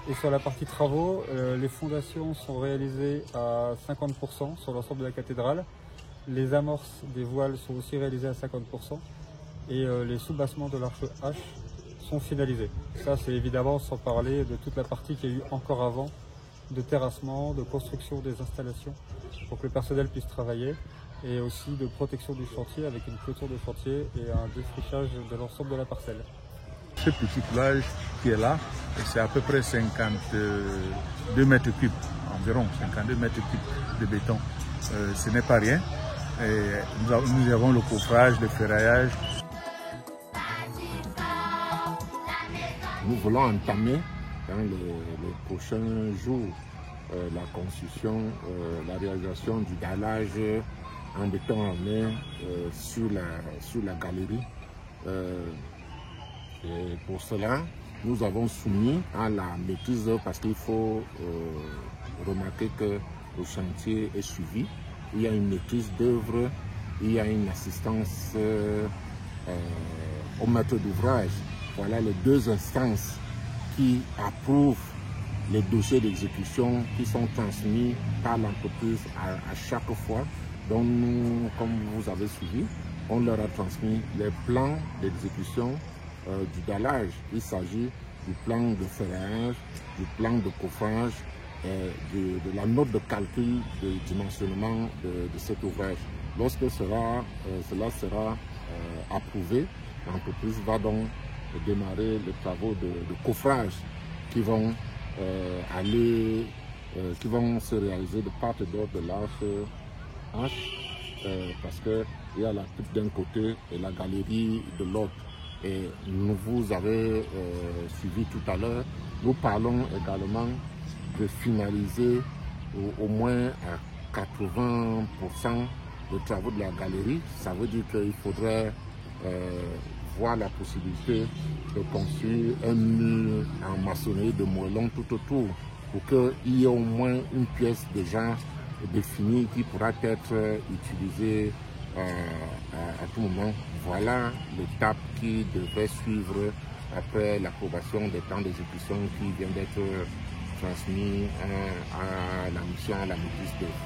Et sur la partie travaux, les fondations sont réalisées à 50% sur l'ensemble de la cathédrale. Les amorces des voiles sont aussi réalisées à 50% et les soubassements de l'arche H sont finalisés. Ça, c'est évidemment sans parler de toute la partie qu'il y a eu encore avant, de terrassement, de construction des installations pour que le personnel puisse travailler et aussi de protection du chantier avec une clôture de chantier et un défrichage de l'ensemble de la parcelle. Ce petit plage qui est là, c'est à peu près 52 mètres cubes, environ 52 mètres cubes de béton. Ce n'est pas rien. Et nous avons le coffrage, le ferraillage. Nous voulons entamer dans les prochains jours la construction, la réalisation du dallage en béton armé sur la galerie. Et pour cela, nous avons soumis à la maîtrise parce qu'il faut remarquer que le chantier est suivi. Il y a une maîtrise d'œuvre, il y a une assistance au maître d'ouvrage. Voilà les deux instances qui approuvent les dossiers d'exécution qui sont transmis par l'entreprise à chaque fois. Donc nous, comme vous avez suivi, on leur a transmis les plans d'exécution du dallage. Il s'agit du plan de ferraillage, du plan de coffrage et de la note de calcul de dimensionnement de cet ouvrage. Lorsque cela sera approuvé, l'entreprise va donc démarrer les travaux de coffrage qui vont qui vont se réaliser de part et d'autre de l'arche H, parce qu'il y a la coupe d'un côté et la galerie de l'autre. Et vous avez suivi tout à l'heure, nous parlons également de finaliser au moins à 80% des travaux de la galerie. Ça veut dire qu'il faudrait voir la possibilité de construire un mur en maçonnerie de moellons tout autour pour qu'il y ait au moins une pièce déjà définie qui pourra être utilisée à tout moment. Voilà l'étape qui devrait suivre après l'approbation des plans d'exécution qui vient d'être transmis à la mission, à la maîtrise d'œuvre.